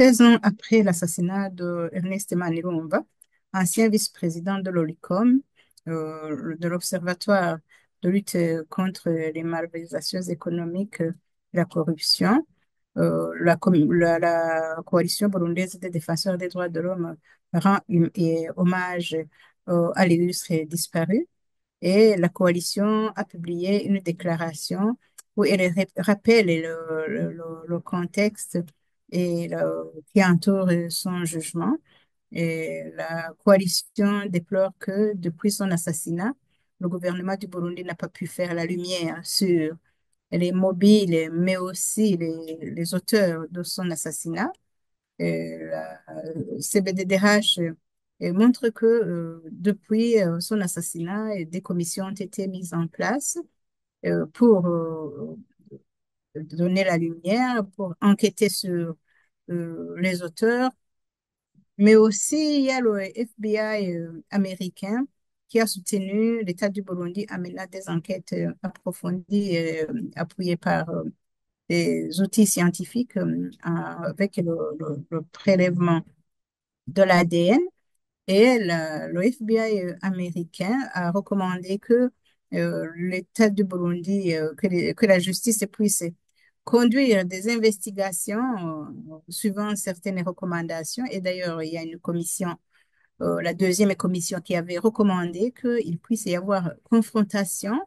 13 ans après l'assassinat de Ernest Manilumba, ancien vice-président de l'OLICOM, de l'Observatoire de lutte contre les malversations économiques et la corruption, la coalition burundaise des défenseurs des droits de l'homme rend hommage à l'illustre disparu et la coalition a publié une déclaration où elle rappelle le contexte qui entoure son jugement. Et la coalition déplore que depuis son assassinat, le gouvernement du Burundi n'a pas pu faire la lumière sur les mobiles, mais aussi les auteurs de son assassinat. La CBDDH montre que depuis son assassinat, des commissions ont été mises en place pour donner la lumière, pour enquêter sur les auteurs, mais aussi il y a le FBI américain qui a soutenu l'État du Burundi à mener des enquêtes approfondies, appuyées par des outils scientifiques avec le prélèvement de l'ADN. Et le FBI américain a recommandé que l'État du Burundi, que la justice puisse conduire des investigations suivant certaines recommandations. Et d'ailleurs, il y a une commission, la deuxième commission, qui avait recommandé qu'il puisse y avoir confrontation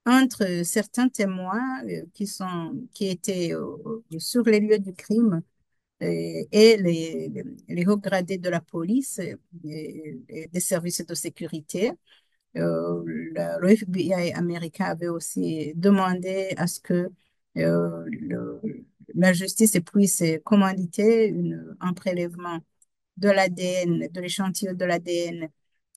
entre certains témoins qui étaient sur les lieux du crime et les hauts gradés de la police et des services de sécurité. Le FBI américain avait aussi demandé à ce que la justice puisse commanditer un prélèvement de l'ADN, de l'échantillon de l'ADN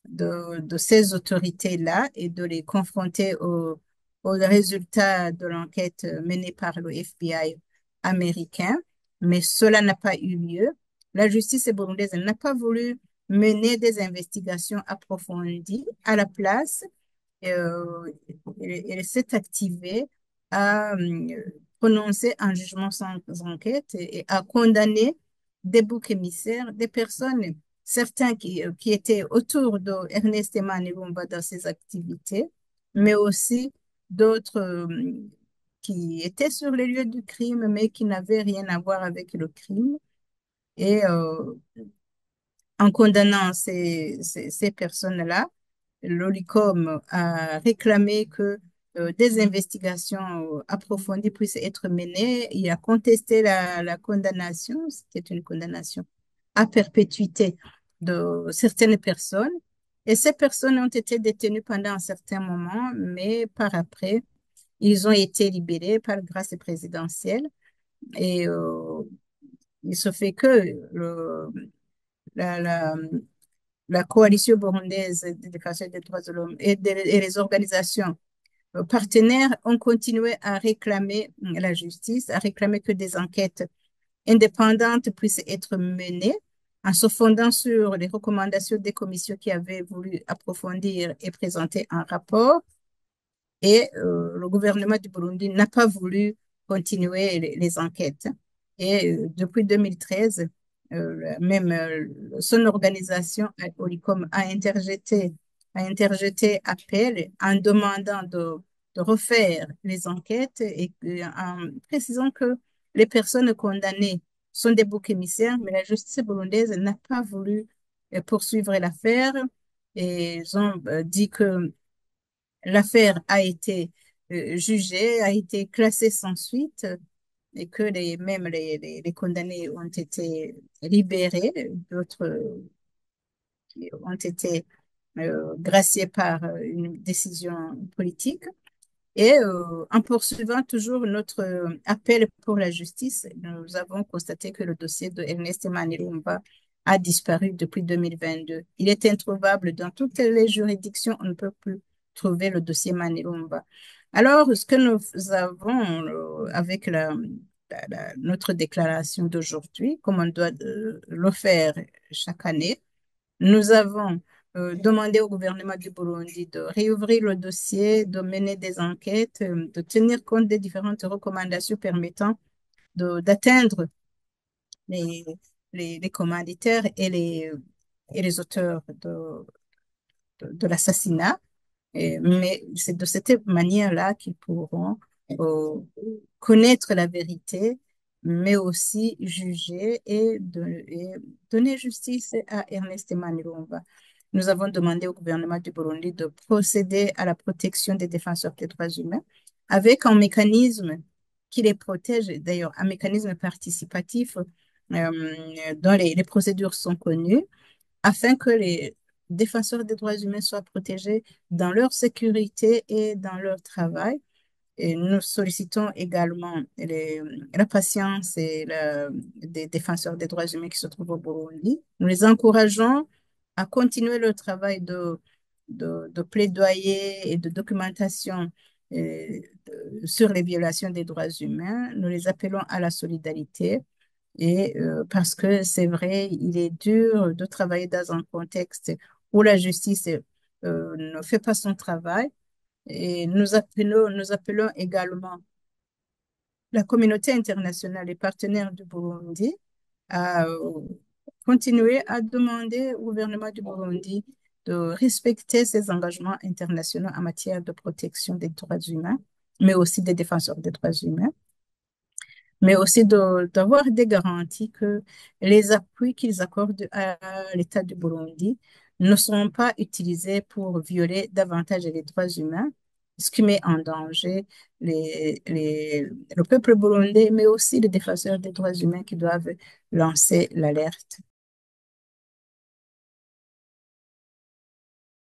de ces autorités-là et de les confronter aux résultats de l'enquête menée par le FBI américain. Mais cela n'a pas eu lieu. La justice burundaise n'a pas voulu mener des investigations approfondies. À la place, euh, elle s'est activée à prononcer un jugement sans enquête et à condamner des boucs émissaires, des personnes, certains qui étaient autour de Ernest Manilumba dans ses activités, mais aussi d'autres qui étaient sur les lieux du crime, mais qui n'avaient rien à voir avec le crime. Et en condamnant ces personnes-là, l'OLICOM a réclamé que des investigations approfondies puissent être menées. Il a contesté la condamnation, c'était une condamnation à perpétuité de certaines personnes. Et ces personnes ont été détenues pendant un certain moment, mais par après, ils ont été libérés par grâce présidentielle. Et il se fait que la, la, la coalition burundaise de défense des droits de l'homme et les organisations partenaires ont continué à réclamer la justice, à réclamer que des enquêtes indépendantes puissent être menées en se fondant sur les recommandations des commissions qui avaient voulu approfondir et présenter un rapport. Et le gouvernement du Burundi n'a pas voulu continuer les enquêtes. Et depuis 2013, même son organisation, Olicom, a interjeté appel en demandant de refaire les enquêtes et en précisant que les personnes condamnées sont des boucs émissaires, mais la justice burundaise n'a pas voulu poursuivre l'affaire et ils ont dit que l'affaire a été jugée, a été classée sans suite et que même les condamnés ont été libérés, d'autres ont été graciés par une décision politique. Et en poursuivant toujours notre appel pour la justice, nous avons constaté que le dossier de Ernest Manilumba a disparu depuis 2022. Il est introuvable dans toutes les juridictions. On ne peut plus trouver le dossier Manilumba. Alors, ce que nous avons avec notre déclaration d'aujourd'hui, comme on doit le faire chaque année, nous avons demandé au gouvernement du Burundi de réouvrir le dossier, de mener des enquêtes, de tenir compte des différentes recommandations permettant d'atteindre les, les commanditaires et les auteurs de l'assassinat. Mais c'est de cette manière-là qu'ils pourront euh, connaître la vérité, mais aussi juger et donner justice à Ernest Manilova. Nous avons demandé au gouvernement du Burundi de procéder à la protection des défenseurs des droits humains avec un mécanisme qui les protège, d'ailleurs un mécanisme participatif dont les procédures sont connues afin que les défenseurs des droits humains soient protégés dans leur sécurité et dans leur travail. Et nous sollicitons également la patience des défenseurs des droits humains qui se trouvent au Burundi. Nous les encourageons à continuer leur travail de plaidoyer et de documentation sur les violations des droits humains. Nous les appelons à la solidarité parce que c'est vrai, il est dur de travailler dans un contexte où la justice ne fait pas son travail. Et nous appelons également la communauté internationale et partenaires du Burundi à continuer à demander au gouvernement du Burundi de respecter ses engagements internationaux en matière de protection des droits humains, mais aussi des défenseurs des droits humains, mais aussi d'avoir des garanties que les appuis qu'ils accordent à l'État du Burundi ne seront pas utilisés pour violer davantage les droits humains, ce qui met en danger le peuple burundais, mais aussi les défenseurs des droits humains qui doivent lancer l'alerte.